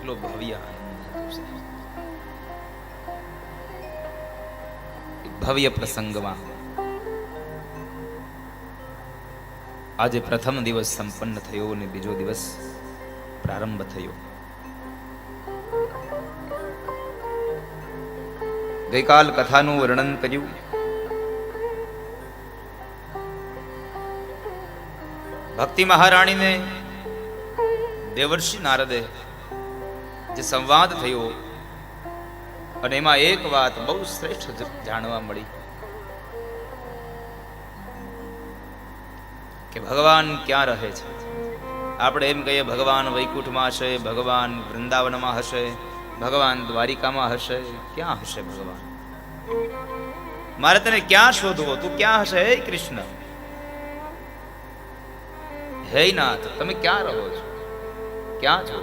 કેટલો ભવ્ય આનંદ છે. ભવ્ય પ્રસંગમાં આજે પ્રથમ દિવસ સંપન્ન થયો અને બીજો દિવસ પ્રારંભ થયો. ગઈકાલ કથાનું વર્ણન કર્યું. ભક્તિ મહારાણીને દેવર્ષિ નારદે જે સંવાદ થયો અને એમાં એક વાત બહુ શ્રેષ્ઠ જાણવા મળી કે ભગવાન ક્યાં રહે છે. આપણે એમ કહીએ ભગવાન વૈકુંઠમાં હશે, ભગવાન વૃંદાવનમાં હશે, ભગવાન દ્વારિકામાં હશે. ક્યાં હશે ભગવાન? મારે તને ક્યાં શોધવો? તું ક્યાં હશે હે કૃષ્ણ? હે નાથ, તમે ક્યાં રહો છો? ક્યાં છો?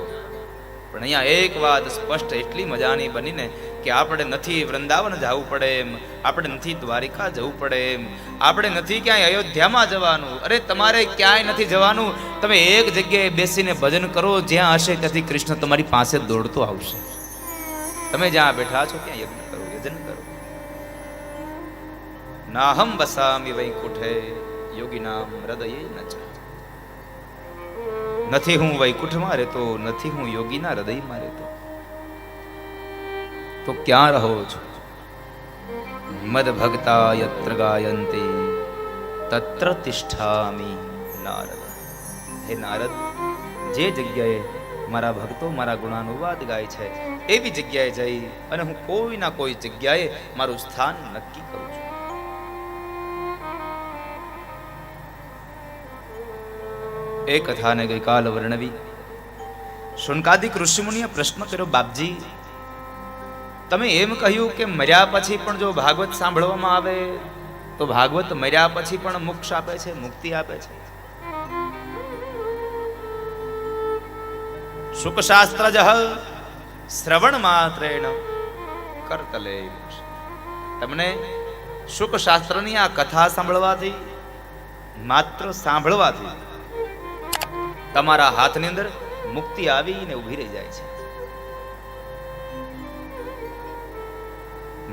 પણ અહીંયા એક વાત સ્પષ્ટ એટલી મજાની બનીને કે આપણે નથી વૃંદાવન જવું પડે એમ, આપણે નથી દ્વારિકા જવું પડે એમ, આપણે નથી ક્યાંય અયોધ્યામાં જવાનું. અરે તમારે ક્યાંય નથી જવાનું. તમે એક જગ્યાએ બેસીને ભજન કરો, જ્યાં હશે ત્યાંથી કૃષ્ણ તમારી પાસે દોડતો આવશે. તમે જ્યાં બેઠા છો ત્યાં યજ્ઞ કરો, યજન કરો. નાહમ વસામિ વૈકુંઠે યોગીનામ હૃદયે ન ચ. નથી હું વૈકુંઠમાં રહેતો, નથી હું યોગીના હૃદયમાં રહેતો. તો ક્યાં રહો છો? મદ ભક્તા યત્ર ગાયંતી તત્ર તિષ્ઠામિ નારદ. હે નારદ, જે જગ્યાએ મારા ભક્તો મારા ગુણાનુવાદ ગાય છે એવી જગ્યાએ જઈ અને હું કોઈ ના કોઈ જગ્યાએ મારું સ્થાન નક્કી કરું છું. એ કથાને ગઈકાલ વર્ણવી શુનકાદિક ઋષિમુનિએ પ્રશ્ન કર્યો, બાપજી તમે એમ કહ્યું કે મર્યા પછી પણ જો ભાગવત સાંભળવામાં આવે તો ભાગવત મર્યા પછી પણ મોક્ષ આપે છે, મુક્તિ આપે છે. શુક શાસ્ત્રજઃ શ્રવણ માત્રેણ કરતલે. તમને શુક શાસ્ત્રની આ કથા સાંભળવાથી, માત્ર સાંભળવાથી તમારા હાથની અંદર મુક્તિ આવીને ઉભી રહી જાય છે.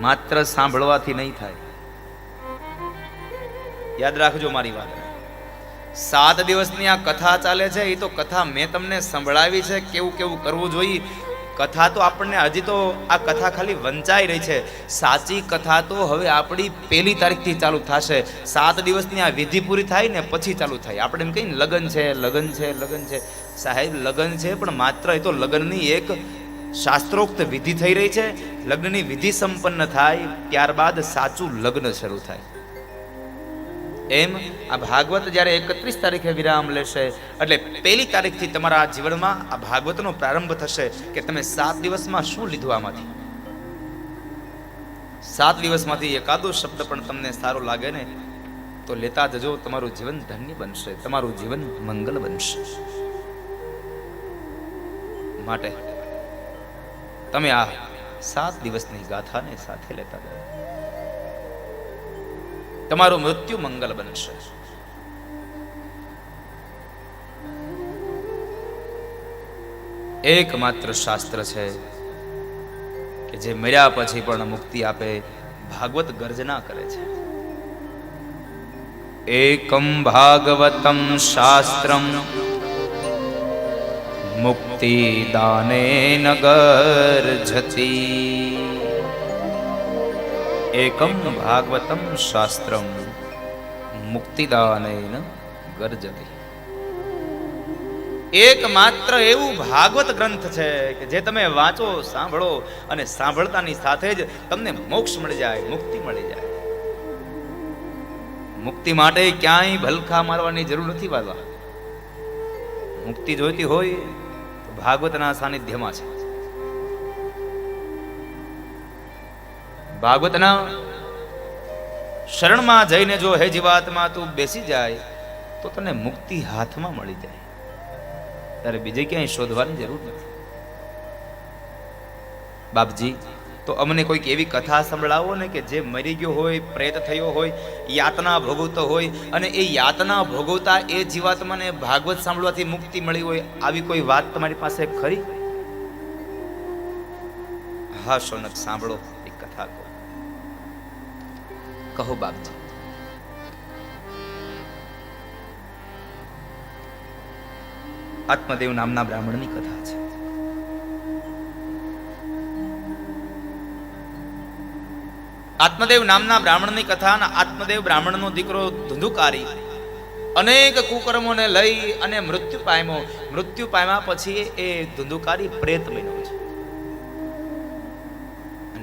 માત્ર સાંભળવાથી નહીં થાય. યાદ રાખજો મારી વાત. 7 દિવસની આ કથા ચાલે છે. એ તો કથા મેં તમને સંભળાવી છે, કેવું કેવું કરવું જોઈએ. કથા તો આપણને હજી તો આ કથા ખાલી વંચાઈ રહી છે. સાચી કથા તો હવે આપણી 1 તારીખથી ચાલુ થશે. 7 દિવસની આ વિધિ પૂરી થાય ને પછી ચાલુ થાય. આપણે એમ કહીએ લગન છે, લગન છે, લગન છે. સાહેબ લગન છે, પણ માત્ર એ તો લગ્નની એક શાસ્ત્રોક્ત વિધિ થઈ રહી છે. લગ્નની વિધિ સંપન્ન થાય ત્યારબાદ સાચું લગ્ન શરૂ થાય. એમ આ ભાગવત જ્યારે 31 તારીખે વિરામ લેશે એટલે 1 તારીખથી તમારા જીવનમાં આ ભાગવતનો પ્રારંભ થશે કે તમે 7 દિવસમાં શું લીધું આમાંથી. 7 દિવસમાંથી એકાદો શબ્દ પણ તમને સારો લાગે ને તો લેતા જજો. તમારું જીવન ધન્ય બનશે, તમારું જીવન મંગલ બનશે. માટે તમે આ 7 દિવસની ગાથાને સાથે લેતા જાઓ. તમારું મૃત્યુ મંગલ બનશે. એકમાત્ર શાસ્ત્ર છે કે જે મર્યા પછી પણ મુક્તિ આપે. ભાગવત ગર્જના કરે છે. એકમ ભાગવતમ શાસ્ત્રમ મુક્તિ દાનેન ગર્જતી. એકમ ભાગવતમ શાસ્ત્રમ મુક્તિદાનેન ગર્જતિ. એકમાત્ર એવું ભાગવત ગ્રંથ છે કે જે તમે વાંચો, સાંભળો અને સાંભળતાની સાથે જ તમને મોક્ષ મળી જાય, મુક્તિ મળી જાય. મુક્તિ માટે ક્યાંય ભલખા મારવાની જરૂર નથી બાબા. મુક્તિ જોઈતી હોય તો ભાગવતના સાનિધ્યમાં છે. ભાગવતના શરણમાં જઈને જો હે જીવાત્મા તું બેસી જાય તો તને મુક્તિ હાથમાં મળી જાય. ત્યારે બીજે ક્યાંય શોધવાની જરૂર નથી. બાપજી તો અમને કોઈક એવી કથા સંભળાવો ને કે જે મરી ગયો હોય, પ્રેત થયો હોય, યાતના ભોગવતો હોય અને એ યાતના ભોગવતા એ જીવાત્માને ભાગવત સાંભળવાથી મુક્તિ મળી હોય. આવી કોઈ વાત તમારી પાસે ખરી? હા શૌનક સાંભળો, એક કથા કહો. કહો બાપજી. આત્મદેવ નામના બ્રાહ્મણની કથા છે. આત્મદેવ નામના બ્રાહ્મણની કથા. આત્મદેવ બ્રાહ્મણનો દીકરો ધુંધુકારી અનેક કુકર્મોને લઈ અને મૃત્યુ પામ્યો. મૃત્યુ પામ્યા પછી એ ધુંધુકારી પ્રેત બન્યો છે.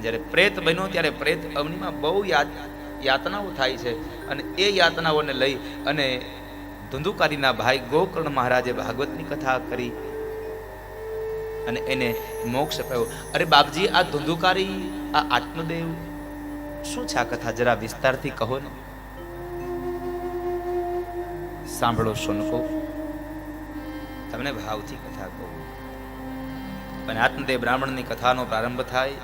જ્યારે પ્રેત બન્યો ત્યારે પ્રેત અવનીમાં બહુ યાતનાઓ થાય છે. અને એ યાતનાઓને લઈ અને ધુંધુકારીના ભાઈ ગોકર્ણ મહારાજે ભાગવતની કથા કરી અને એને મોક્ષ અપાયો. અરે બાપજી, આ ધુંધુકારી, આ આત્મદેવ શું છે આ કથા? જરા વિસ્તારથી કહો ને. સાંભળો શૌનકો, તમને ભાવથી કથા કહો. અને આત્મદેવ બ્રાહ્મણની કથાનો પ્રારંભ થાય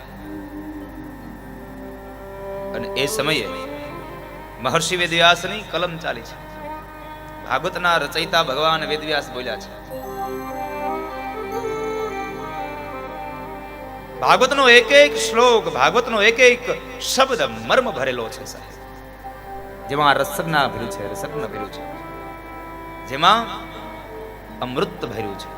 અને એ સમયે મહર્ષિ વેદવ્યાસની કલમ ચાલી છે. ભાગવતના રચયિતા ભગવાન વેદવ્યાસ બોલ્યા છે, ભાગવતનો એક એક શ્લોક, ભાગવતનો એક એક શબ્દ મર્મ ભરેલો છે સાહેબ. જેમાં રસજ્ઞા ભર્યું છે, રસજ્ઞ ભર્યું છે, જેમાં અમૃત ભર્યું છે.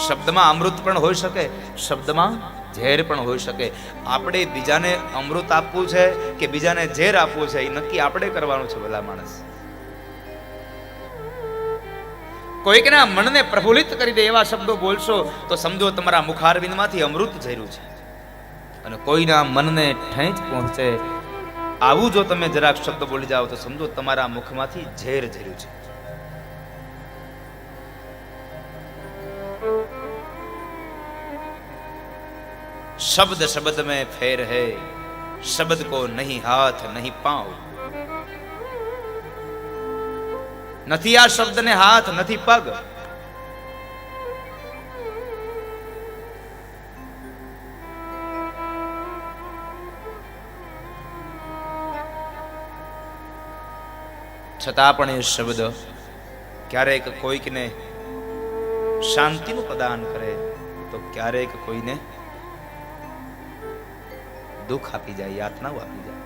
શબ્દમાં અમૃત પણ હોઈ શકે, શબ્દમાં ઝેર પણ હોઈ શકે. આપણે બીજાને અમૃત આપવું છે કે બીજાને ઝેર આપવું છે એ નક્કી આપણે કરવાનું છે. ભલા માણસ કોઈકના મનને પ્રફુલ્લિત કરી દે એવા શબ્દો બોલશો તો સમજો તમારા મુખારવિંદમાંથી અમૃત ઝર્યું છે. અને કોઈના મનને ઠેંચ પહોંચે આવું જો તમે જરાક શબ્દ બોલી જાઓ તો સમજો તમારા મુખમાંથી ઝેર ઝર્યું છે. शब्द शब्द में फेर है, शब्द को नहीं हाथ नहीं पांव. નથી આ શબ્દ ને હાથ, નથી પગ. છતાં પણ એ શબ્દ ક્યારેક કોઈકને શાંતિનું પ્રદાન કરે તો ક્યારેક કોઈને દુઃખ આપી જાય, યાતનાઓ આપી જાય.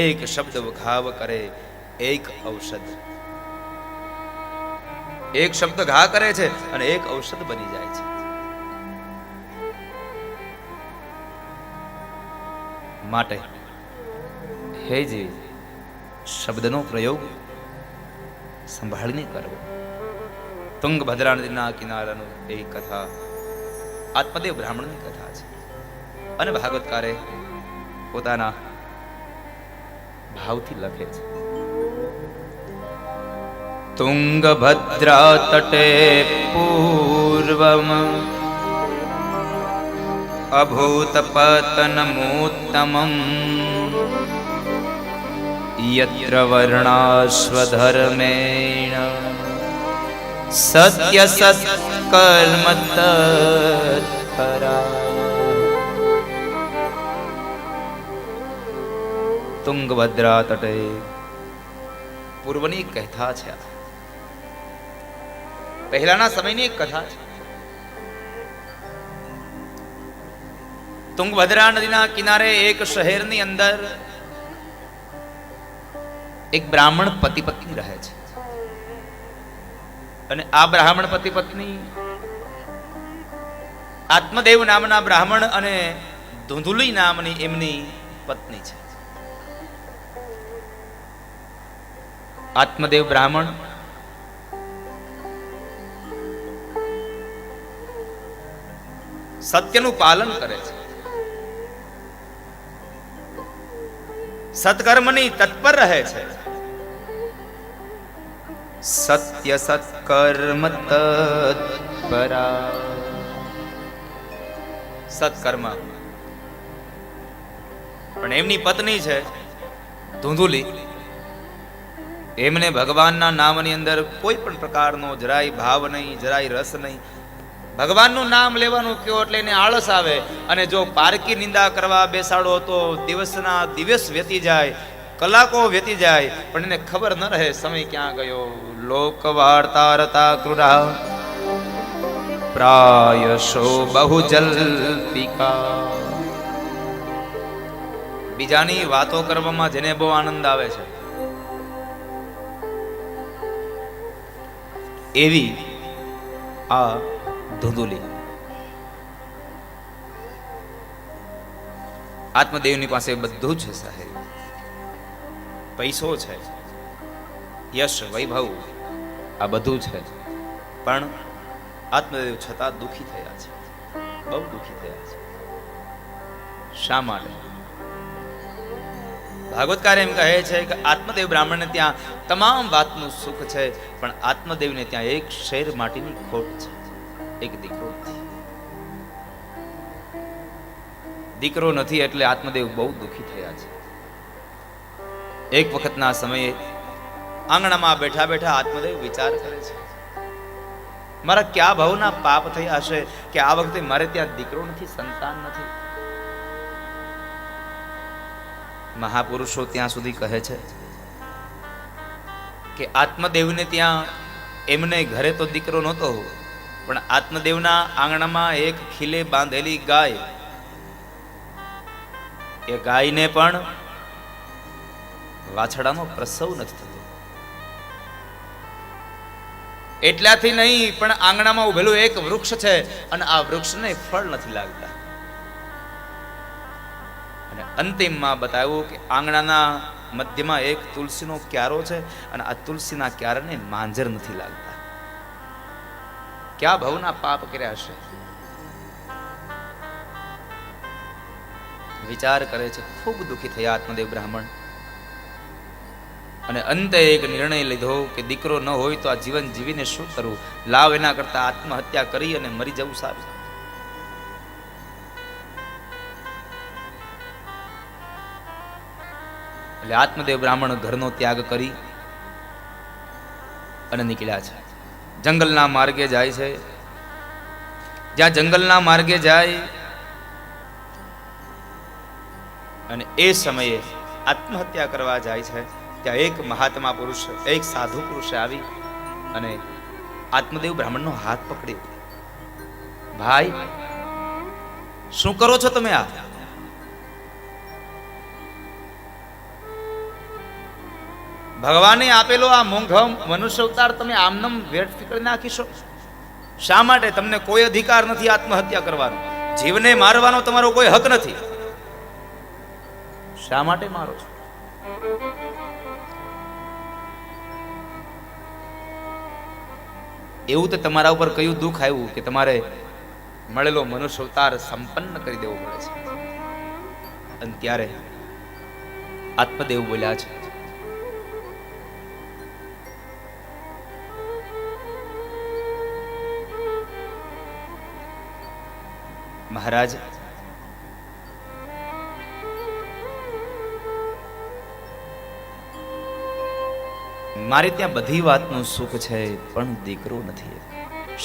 એક શબ્દ ઘાવ કરે, એક ઔષધ. એક શબ્દ ઘા કરે છે અને એક ઔષધ બની જાય છે. માટે હે જી, શબ્દનો પ્રયોગ સંભાળીને કરવો. તુંગભદ્રા નદીના કિનારાનો એ કથા આત્મદેવ બ્રાહ્મણની કથા છે. અને ભાગવતકારે પોતાના ભાવથી લખે છે, તુંગભદ્રા તટે પૂર્વમ અભૂત પતનમુત્તમં યત્ર વર્ણાશ્વધર્મેણ સત્ય સત્કર્મ તત્પરા. તુંગભદ્રા તટે પૂર્વની કથા છે. પહેલાના સમયની એક કથા છે. તુંગભદ્રા નદીના કિનારે એક શહેરની અંદર એક બ્રાહ્મણ પતિ પત્ની રહે છે. અને આ બ્રાહ્મણ પતિ પત્ની આત્મદેવ નામના બ્રાહ્મણ અને ધુંધુલી નામની એમની પત્ની છે. આત્મદેવ બ્રાહ્મણ સત્યનું પાલન કરે છે, સત્કર્મની તત્પર રહે છે. સત્ય સત્કર્મ તત્પરા. સત્કર્મ. પણ એમની પત્ની છે ધુંધુલી, એમને ભગવાનના નામની અંદર કોઈ પણ પ્રકારનો જરાય ભાવ નહીં, જરાય રસ નહીં. ભગવાનનું નામ લેવાનું કયો એટલે એને આળસ આવે. અને જો પારકી નિંદા કરવા બેસાડો તો દિવસના દિવસ વ્યતી જાય, કલાકો વ્યતી જાય, પણ એને ખબર ન રહે સમય ક્યાં ગયો. લોક વાર્તારતા ક્રુરા પ્રાયશો બહુ જલ્પિકા. બીજાની વાતો કરવામાં જેને બહુ આનંદ આવે છે, એવી આ ધૂંધુલી આત્મદેવની પાસે બધું છે સાહેબ. પૈસો છે, યશ, વૈભવ, આ બધું છે, પણ આત્મદેવ છતાં દુખી થયા છે, બહુ દુખી થયા છે. શા માટે? ભાગવતકાર એમ કહે છે કે આત્મદેવ બ્રાહ્મણને ત્યાં તમામ વાતનું સુખ છે, પણ આત્મદેવને ત્યાં એક શેર માટીની ખોટ છે, એક દીકરો નથી. દીકરો નથી એટલે આત્મદેવ બહુ દુખી થયા છે. એક વખતના સમયે આંગણામાં બેઠા બેઠા આત્મદેવ વિચાર કરે છે, મારા ક્યા ભાવના પાપ થયા હશે કે આ વખતે મારે ત્યાં દીકરો નથી, સંતાન નથી. મહાપુરુષો ત્યાં સુધી કહે છે કે આત્મદેવને ત્યાં એમને ઘરે તો દીકરો નહોતો, પણ આત્મદેવના આંગણામાં એક ખીલે બાંધેલી ગાય, એ ગાયને પણ વાછડાનો પ્રસવ નથી થતો. એટલાથી નહીં, પણ આંગણામાં ઉભેલું એક વૃક્ષ છે અને આ વૃક્ષને ફળ નથી લાગતા. અને અંતિમમાં બતાવ્યું કે આંગણાના મધ્યમાં એક તુલસીનો ક્યારો છે અને આ તુલસીના ક્યારાને માંજર નથી લાગતા. ક્યાં ભવના પાપ કર્યા હશે? વિચાર કરે છે. ખૂબ દુઃખી થયા આત્મદેવ બ્રાહ્મણ, અને અંતે એક નિર્ણય લીધો કે દીકરો ન હોય તો આ જીવન જીવીને શું કરવું, લાવ એના કરતા આત્મહત્યા કરી અને મરી જવું સારું. એટલે આત્મદેવ બ્રાહ્મણ ઘરનો ત્યાગ કરી અને નીકળ્યા છે. જંગલના માર્ગે જાય છે. જ્યાં જંગલના માર્ગે જાય અને એ સમયે આત્મહત્યા કરવા જાય છે, ત્યાં એક મહાત્મા પુરુષ, એક સાધુ પુરુષ આવી અને આત્મદેવ બ્રાહ્મણનો હાથ પકડ્યો. ભાઈ, શું કરો છો તમે? આ ભગવાને આપેલો આ મોંઘો મનુષ્ય અવતાર તમે આમનામ વેઠ ફીકડી નાખીશો? શા માટે? તમને કોઈ અધિકાર નથી આત્મહત્યા કરવાનો, જીવને મારવાનો તમારો કોઈ હક નથી. શા માટે મારો છો? એવું તો તમારા ઉપર કયું દુઃખ આવ્યું કે તમારે મળેલો મનુષ્ય અવતાર સંપન્ન કરી દેવો પડે છે? અને ત્યારે આત્મદેવ બોલ્યા છે, મહારાજ, મારે ત્યાં બધી વાતનું સુખ છે, પણ દીકરો નથી,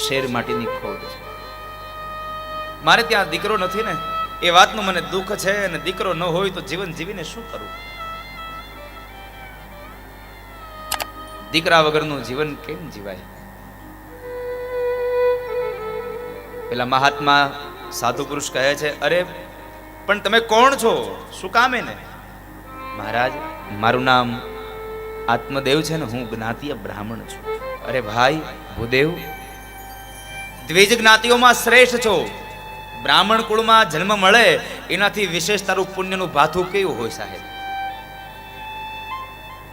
શેર માટીની ખોટ છે. મારે ત્યાં દીકરો નથી ને એ વાતનું મને દુઃખ છે, અને દીકરો ન હોય તો જીવન જીવીને શું કરવું? દીકરા વગરનું જીવન કેમ જીવાય? પેલા મહાત્મા સાધુ પુરુષ કહે છે, અરે પણ તમે કોણ છો? શું કામ એને? મહારાજ, મારું નામ આત્મદેવ છે ને હું જ્ઞાતીય બ્રાહ્મણ છું. અરે ભાઈ ભૂદેવ, દ્વિજ જ્ઞાતિઓમાં શ્રેષ્ઠ છો. બ્રાહ્મણ કુળમાં જન્મ મળે એનાથી વિશેષ તારું પુણ્યનું ભાથું કેવું હોય સાહેબ,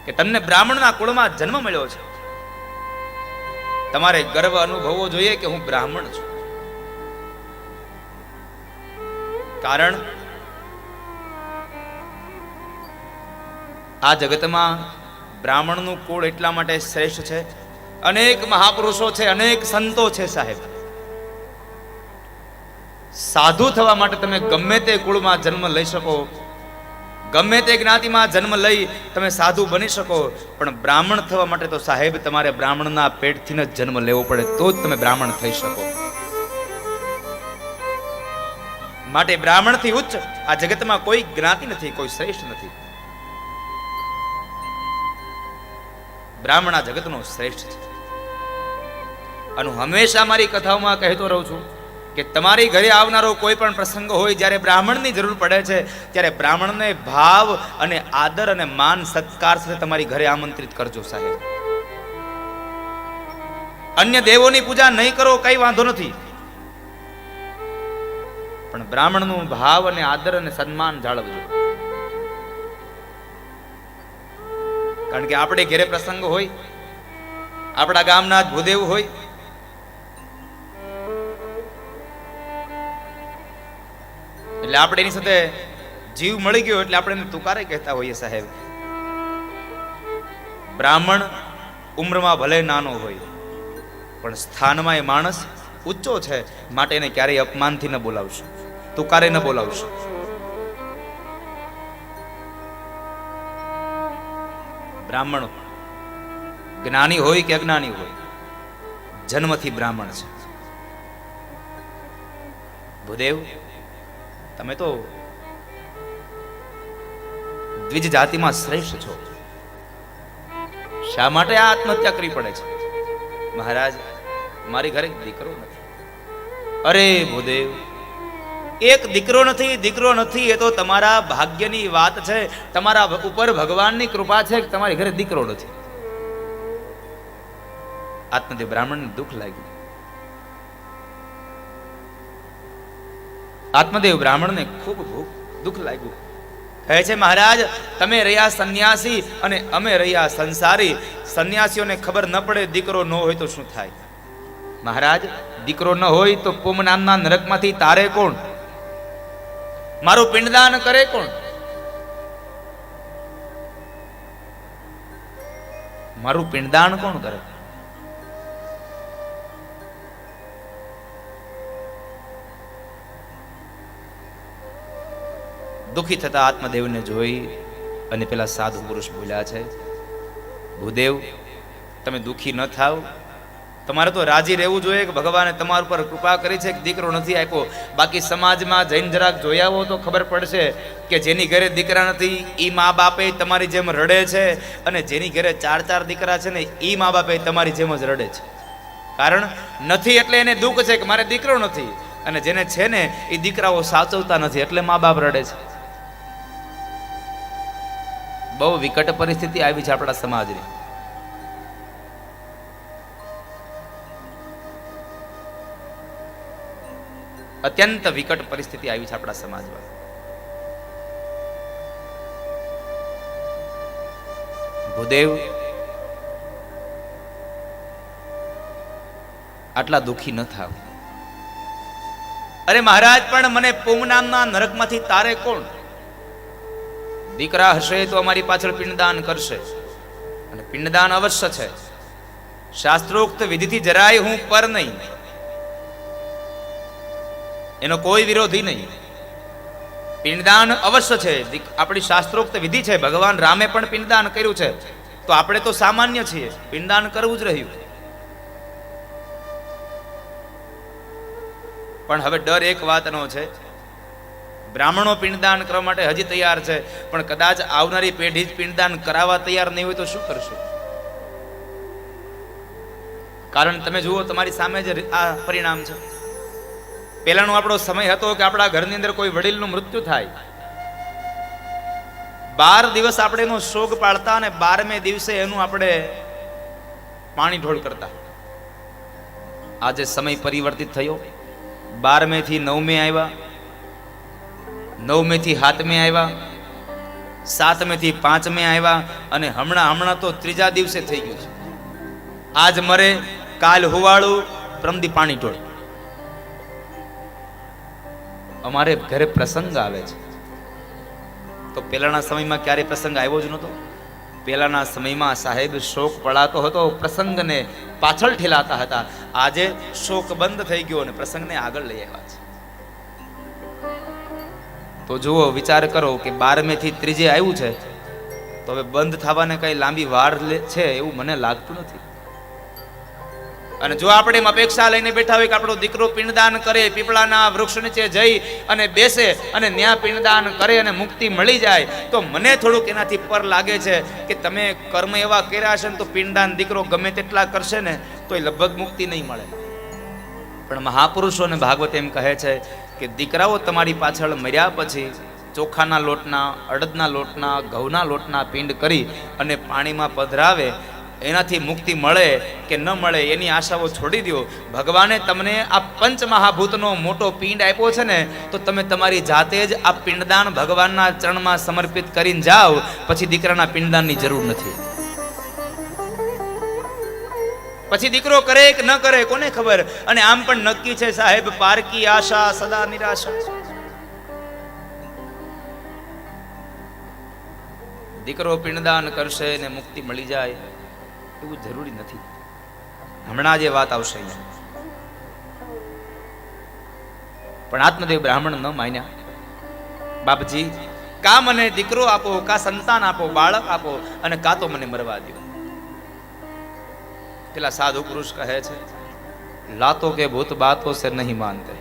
કે તમને બ્રાહ્મણના કુળમાં જન્મ મળ્યો છે. તમારે ગર્વ અનુભવવો જોઈએ કે હું બ્રાહ્મણ છું. કારણ આ જગતમાં બ્રાહ્મણનું કુળ એટલા માટે શ્રેષ્ઠ છે, અનેક મહાપુરુષો છે, અનેક સંતો છે સાહેબ. સાધુ થવા માટે તમે ગમે તે કુળમાં જન્મ લઈ શકો, ગમે તે જ્ઞાતિમાં જન્મ લઈ તમે સાધુ બની શકો, પણ બ્રાહ્મણ થવા માટે તો સાહેબ તમારે બ્રાહ્મણના પેટથી જ જન્મ લેવો પડે, તો જ તમે બ્રાહ્મણ થઈ શકો. માટે બ્રાહ્મણથી ઉચ્ચ આ જગતમાં કોઈ જ્ઞાતિ નથી, કોઈ શ્રેષ્ઠ નથી. બ્રાહ્મણ આ જગતનો શ્રેષ્ઠ છે. અને હંમેશા મારી કથાઓમાં કહેતો રહું છું કે તમારી ઘરે આવનારો કોઈ પણ પ્રસંગ હોય, જ્યારે બ્રાહ્મણની જરૂર પડે છે ત્યારે બ્રાહ્મણને ભાવ અને આદર અને માન સત્કાર સાથે તમારી ઘરે આમંત્રિત કરજો સાહેબ. અન્ય દેવોની પૂજા નહીં કરો કઈ વાંધો નથી, પણ બ્રાહ્મણનું ભાવ અને આદર અને સન્માન જાળવજો. કારણ કે આપણે ઘરે પ્રસંગ હોય, આપણા ગામના જ ભૂદેવ હોય, એટલે આપણે એની સાથે જીવ મળી ગયો એટલે આપણે એને તુકારે કહેતા હોઈએ સાહેબ. બ્રાહ્મણ ઉંમરમાં ભલે નાનો હોય પણ સ્થાનમાં એ માણસ ઊંચો છે, માટે એને ક્યારેય અપમાનથી ન બોલાવશો, તુકારે ન બોલાવશો. બ્રાહ્મણ જ્ઞાની હોય કે અજ્ઞાની હોય, જન્મથી બ્રાહ્મણ છે. ભૂદેવ, તમે તો દ્વિજ જાતિમાં શ્રેષ્ઠ છો, શા માટે આ આત્મહત્યા કરવી પડે છે? મહારાજ, મારી ઘરે દીકરો નથી. અરે ભૂદેવ, એક દીકરો નથી એ તો તમારા ભાગ્યની વાત છે, તમારા ઉપર ભગવાનની કૃપા છે કે તમારી ઘરે દીકરો નથી. આત્મદેવ બ્રાહ્મણને દુઃખ લાગ્યું. આત્મદેવ બ્રાહ્મણને ખૂબ દુઃખ લાગ્યું. કહે છે, મહારાજ, તમે રહ્યા સંન્યાસી અને અમે રહ્યા સંસારી. સંન્યાસીઓને ખબર ન પડે દીકરો ન હોય તો શું થાય? મહારાજ, દીકરો ન હોય તો પુમ નામના નરકમાંથી તારે કોણ? મારું પિંડદાન કરે કોણ? મારું પિંડદાન કોણ કરે? દુઃખી થતા આત્મદેવને જોઈ અને પેલા સાધુ પુરુષ બોલ્યા છે, ભૂદેવ, તમે દુઃખી ન થાવ. તમારે તો રાજી રહેવું જોઈએ કે ભગવાને તમારા ઉપર કૃપા કરી છે કે દીકરો નથી આપ્યો. બાકી સમાજમાં જઈને જરાક જોઈ આવો તો ખબર પડશે કે જેની ઘરે દીકરા નથી એ મા બાપે તમારી જેમ રડે છે, અને જેની ઘરે 4 દીકરા છે ને એ મા બાપે તમારી જેમ જ રડે છે. કારણ નથી એટલે એને દુઃખ છે કે મારે દીકરો નથી, અને જેને છે ને એ દીકરાઓ સાચવતા નથી એટલે મા બાપ રડે છે. બહુ વિકટ પરિસ્થિતિ આવી છે આપણા સમાજની. અત્યંત વિકટ પરિસ્થિતિ આવી છે આપણા સમાજમાં. ભૂદેવ, આટલા દુઃખી ન થાવ. અરે મહારાજ, પણ મને પુમ નામના નરકમાંથી તારે કોણ? દીકરા હશે તો અમારી પાછળ પિંડદાન કરશે, અને પિંડદાન અવશ્ય છે. શાસ્ત્રોક્ત વિધિથી જરાય હું પર નહીં, એનો કોઈ વિરોધી નહીં. પિંડદાન અવશ્ય છે, આપણી શાસ્ત્રોક્ત વિધિ છે. ભગવાન રામે પણ પિંડદાન કર્યું છે, તો આપણે તો સામાન્ય છીએ, પિંડદાન કરવું જ રહ્યું. પણ હવે ડર એક વાતનો છે, બ્રાહ્મણો પિંડદાન કરવા માટે હજી તૈયાર છે, પણ કદાચ આવનારી પેઢી જ પિંડદાન કરાવવા તૈયાર નહીં હોય તો શું કરશું? કારણ તમે જુઓ, તમારી સામે જ આ પરિણામ છે. પહેલાનો આપણો સમય હતો કે આપણા ઘરની અંદર કોઈ વડીલનું મૃત્યુ થાય, 12 દિવસ આપણે એનો શોક પાડતા અને 12મે દિવસે એનું આપણે પાણી ઢોળ કરતા. આજે સમય પરિવર્તિત થયો. 12મે થી 9મે આવ્યા, 9મે થી 7મે આવ્યા, 7મે થી 5મે આવ્યા, અને હમણાં તો 3જા દિવસે થઈ ગયું છે. આજ મરે, કાલ હુવાળું, પ્રમદી પાણી ઢોળ. અમારે ઘરે પ્રસંગ આવે છે, તો પહેલાના સમયમાં ક્યારે પ્રસંગ આવ્યો જ નહોતો. પહેલાના સમયમાં સાહેબ શોક પડાતો હતો, પ્રસંગને પાછળ ઠેલાતા હતા. આજે શોક બંધ થઈ ગયો અને પ્રસંગને આગળ લઈ આવ્યા છે. તો જુઓ, વિચાર કરો કે 12મે થી 3જે આવ્યું છે, તો હવે બંધ થવાને કઈ લાંબી વાર છે એવું મને લાગતું નથી. અને જો આપણે એમ અપેક્ષા લઈને બેઠા હોય કે આપણો દીકરો પિંડદાન કરે, પીપળાના વૃક્ષ નીચે જઈ અને બેસે અને ત્યાં પિંડદાન કરે અને મુક્તિ મળી જાય, તો મને થોડુંક એનાથી પર લાગે છે કે તમે કર્મ એવા કર્યા છે ને તો પિંડદાન દીકરો ગમે તેટલા કરશે ને તો એ લગભગ મુક્તિ નહીં મળે. પણ મહાપુરુષો અને ભાગવત એમ કહે છે કે દીકરાઓ તમારી પાછળ મર્યા પછી ચોખાના લોટના, અડદના લોટના, ઘઉંના લોટના પિંડ કરી અને પાણીમાં પધરાવે, એનાથી મુક્તિ મળે કે ન મળે એની આશાઓ છોડી દો. ભગવાને તમને આ પંચમહાભૂતનો મોટો પિંડ આપ્યો છે ને, તો તમે તમારી જાતે જ આ પિંડદાન ભગવાનના ચરણમાં સમર્પિત કરીને જાઓ, પછી દીકરાના પિંડદાનની જરૂર નથી. પછી દીકરો કરે કે ન કરે કોને ખબર. અને આમ પણ નક્કી છે સાહેબ, પારકી આશા સદા નિરાશા. દીકરો પિંડદાન કરશે ને મુક્તિ મળી જાય એવું જરૂરી નથી. હમણાં જે વાત આવશે અહીંયા. પણ આત્મદેવ બ્રાહ્મણ ન માન્યા. બાપજી, કા મને દીકરો આપો, કા સંતાન આપો, બાળક આપો, અને કા તો મને મરવા દો. પેલા સાધુ પુરુષ કહે છે, લાતો કે ભૂત બાતો સે નહીં માનતે.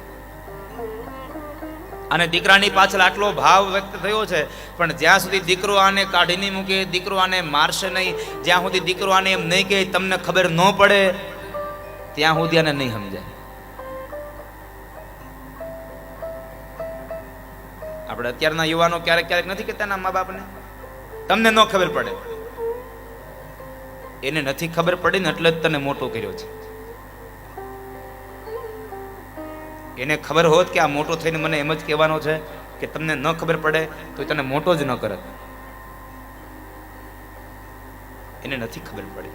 અને દીકરાની પાછળ આટલો ભાવ વ્યક્ત થયો છે, પણ જ્યાં સુધી દીકરો આને કાઢી નહીં મૂકે, દીકરો આને મારશે નહીં, જ્યાં સુધી દીકરો આને એમ નહીં કે તમને ખબર ન પડે, ત્યાં સુધી આને નહીં સમજાય. આપણે અત્યારના યુવાનો ક્યારેક ક્યારેક નથી કહેતા એના મા બાપને, તમને ન ખબર પડે. એને નથી ખબર પડી ને એટલે જ તને મોટો કર્યો છે. એને ખબર હોત કે આ મોટો થઈને મને એમ જ કહેવાનો છે કે તમને ન ખબર પડે તો તને મોટો જ ન કરત. એને નથી ખબર પડી.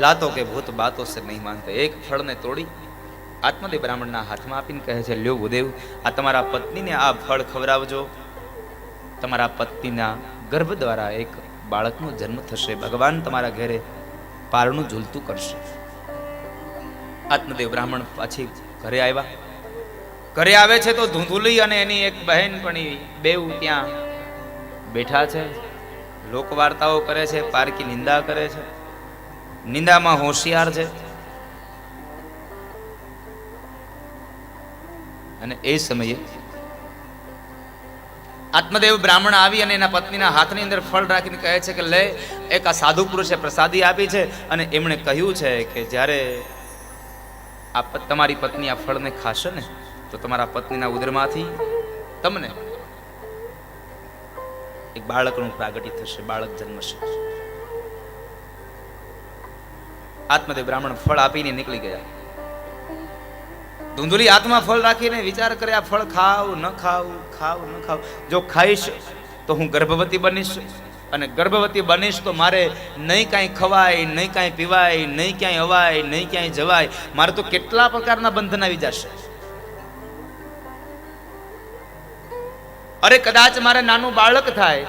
લાતો કે ભૂત બાતો સે નહીં માનતે. એક ફળને તોડી આત્મદેવ બ્રાહ્મણના હાથમાં આપીને કહે છે, લ્યો ભૂદેવ, આ તમારા પત્નીને આ ફળ ખવડાવજો. તમારા પત્નીના ગર્ભ દ્વારા એક બાળકનો જન્મ થશે. ભગવાન તમારા ઘરે પારણું ઝૂલતું કરશે. આત્મદેવ બ્રાહ્મણ પાછી ઘરે આવ્યા. ઘરે આવે છે તો ધૂંધુલી અને એની એક બહેન પણ બેઉ ત્યાં બેઠા છે. લોકવાર્તાઓ કરે છે, પારકી નિંદા કરે છે. નિંદામાં હોશિયાર છે. અને એ સમયે આત્મદેવ બ્રાહ્મણ આવી અને એના પત્નીના હાથની અંદર ફળ રાખીને કહે છે કે લે, એક આ સાધુ પુરુષે પ્રસાદી આપી છે અને એમણે કહ્યું છે કે જ્યારે આ તમારી પત્ની આ ફળને ખાશે ને તો તમારા પત્નીના ઉદરમાંથી તમને એક બાળકનું પ્રાગટ્ય થશે, બાળક જન્મશે. આત્મદેવ બ્રાહ્મણ ફળ આપીને નીકળી ગયા. ધૂંધુલી હાથમાં ફળ રાખીને વિચાર કરે, આ ફળ ખાવ ન ખાવ, ખાવ ન ખાવ. જો ખાઈશ તો હું ગર્ભવતી બનીશ, અને ગર્ભવતી બનીશ તો મારે નહીં કાંઈ ખવાય, નહીં કાંઈ પીવાય, નહીં ક્યાંય અવાય, નહીં ક્યાંય જવાય. મારે તો કેટલા પ્રકારના બંધન આવી જશે. અરે કદાચ મારે નાનું બાળક થાય,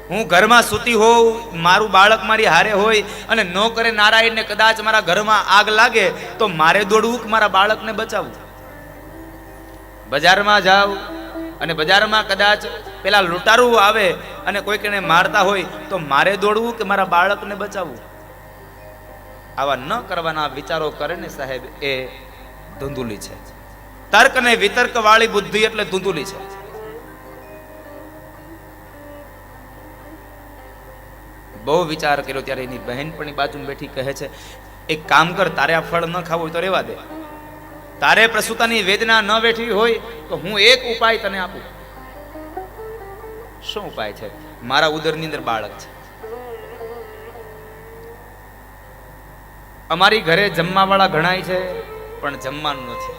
હું ઘરમાં સૂતી હોઉં, મારું બાળક મારી હારે હોય અને ન કરે નારાયણને કદાચ મારા ઘરમાં આગ લાગે તો મારે દોડવું કે મારા બાળકને બચાવવું. બજારમાં જાવ અને બજારમાં કદાચ પેલા લૂંટારું આવે અને કોઈકને મારતા હોય તો મારે દોડવું કે મારા બાળકને બચાવવું. આવા ન કરવાના વિચારો કરે ને સાહેબ, એ ધૂંધુલી છે. તર્ક અને વિતર્ક વાળી બુદ્ધિ એટલે ધૂંધુલી છે. બહુ વિચાર કર્યો ત્યારે એની બહેન પણ બાજુમાં બેઠી કહે છે, એક કામ કર, તારે આ ફળ ન ખાવું હોય તો રહેવા દે. તારે પ્રસૂતાની વેદના ન વેઠવી હોય તો હું એક ઉપાય તને આપું. શું ઉપાય છે? મારા ઉદરની અંદર બાળક છે. અમારી ઘરે જમવા વાળા ઘણાય છે પણ જમવાનું નથી.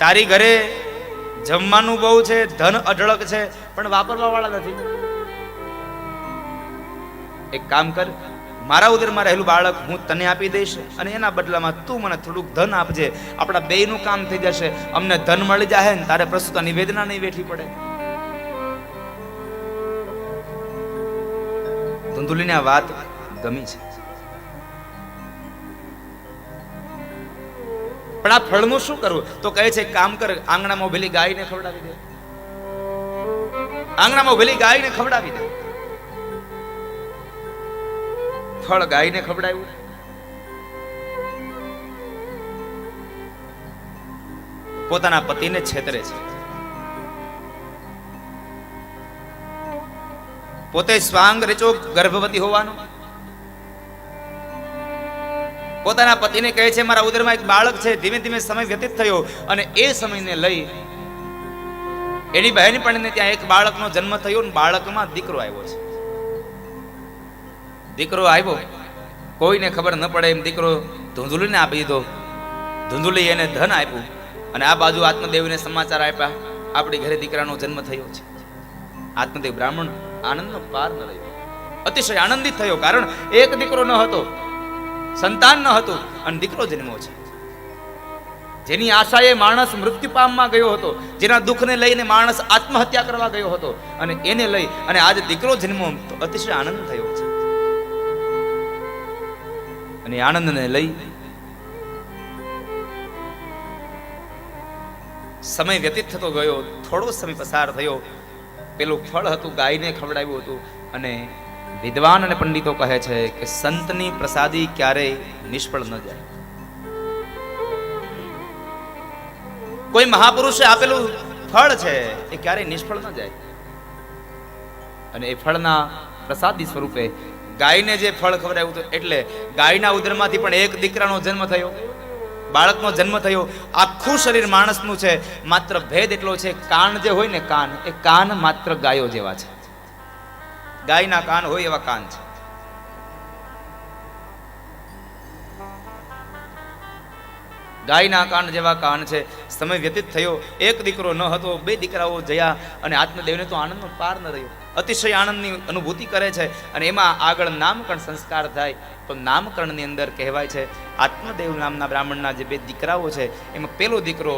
તારી ઘરે જમવાનું બહુ છે, ધન અઢળક છે, પણ વાપરવા વાળા નથી. એક કામ કર, મારા ઉદરમાં રહેલું બાળક હું તને આપી દઈશ અને એના બદલામાં તું મને થોડુંક ધન આપજે. આપણા બેયનું કામ થઈ જશે. અમને ધન મળી જાય ને તારે પ્રસૂતાની વેદના નહીં વેઠવી પડે. ધૂંધુલીને આ વાત ગમી છે. પણ આ ફળનું શું કરવું? તો કહે છે કામ કર, આંગણામાં ઉભેલી ગાયને ખવડાવી દે. આંગણામાં ઉભેલી ગાયને ખવડાવી દે. ફળ ગાયને ખવડાવ્યું. પોતાના પતિને છેતરે છે. પોતે સ્વાંગ રેચો ગર્ભવતી હોવાનો, પોતાના પતિને કહે છે મારા ઉદરમાં એક બાળક છે. ધીમે ધીમે સમય વ્યતીત થયો અને એ સમયને લઈ એની બહેનપણીને ત્યાં એક બાળકનો જન્મ થયો અને બાળકમાં દીકરો આવ્યો છે. દીકરો આવ્યો, કોઈને ખબર ન પડે એમ દીકરો ધૂંધુલીને આપી દીધો. ધૂંધુલી એને ધન આપ્યું અને આ બાજુ આત્મદેવને સમાચાર આપ્યા આપણી ઘરે દીકરાનો જન્મ થયો છે. આત્મદેવ બ્રાહ્મણ આનંદનો પાર ન રહ્યો, અતિશય આનંદિત થયો. કારણ એક દીકરો ન હતો, સંતાન ન હતું અને દીકરો જન્મ્યો છે. જેની આશાએ માણસ મૃત્યુ પામવા ગયો હતો, જેના દુઃખને લઈને માણસ આત્મહત્યા કરવા ગયો હતો, અને એને લઈ અને આજે દીકરો જન્મ્યો તો અતિશય આનંદ થયો છે. અને આનંદને લઈ સમય વ્યતીત થતો ગયો. થોડો સમય પસાર થયો. પેલું ફળ હતું ગાયને ખવડાવ્યું હતું. અને વિદ્વાન અને પંડિતો કહે છે કે સંતની પ્રસાદી ક્યારેય નિષ્ફળ ન જાય. કોઈ મહાપુરુષે આપેલું ફળ છે એ ક્યારેય નિષ્ફળ ન જાય. અને એ ફળના પ્રસાદી સ્વરૂપે ગાયને જે ફળ ખવડાવ્યું હતું, એટલે ગાયના ઉદરમાંથી પણ એક દીકરાનો જન્મ થયો, બાળકનો જન્મ થયો. આખું શરીર માણસનું છે, માત્ર ભેદ એટલો છે કાન જે હોય ને કાન, એ કાન માત્ર ગાયો જેવા છે. ગાયના કાન હોય એવા કાન છે. ગાયના કાન જેવા કાન છે. સમય વ્યતીત થયો, એક દીકરો ન હતો, બે દીકરાઓ જયા અને આત્મદેવને તો આનંદનો પાર ન રહ્યો. અતિશય આનંદની અનુભૂતિ કરે છે. અને એમાં આગળ નામકરણ સંસ્કાર થાય. તો નામકરણની અંદર કહેવાય છે આત્મદેવ નામના બ્રાહ્મણના જે બે દીકરાઓ છે, એમાં પેલો દીકરો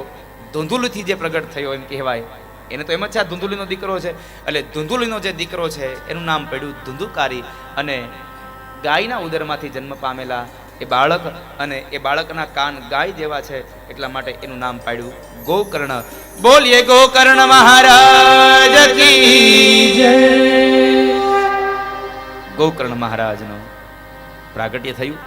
ધૂંધુલીથી જે પ્રગટ થયો એમ કહેવાય. એને તો એમ જ છે આ ધૂંધુલીનો દીકરો છે. એટલે ધૂંધુલીનો જે દીકરો છે એનું નામ પડ્યું ધુંધુકારી. અને ગાયના ઉદરમાંથી જન્મ પામેલા એ બાળક, અને એ બાળકના કાન ગાય જેવા છે એટલા માટે એનું નામ પાડ્યું ગોકર્ણ. બોલીએ ગોકર્ણ મહારાજ કી જય. ગોકર્ણ મહારાજનું પ્રાગટ્ય થયું.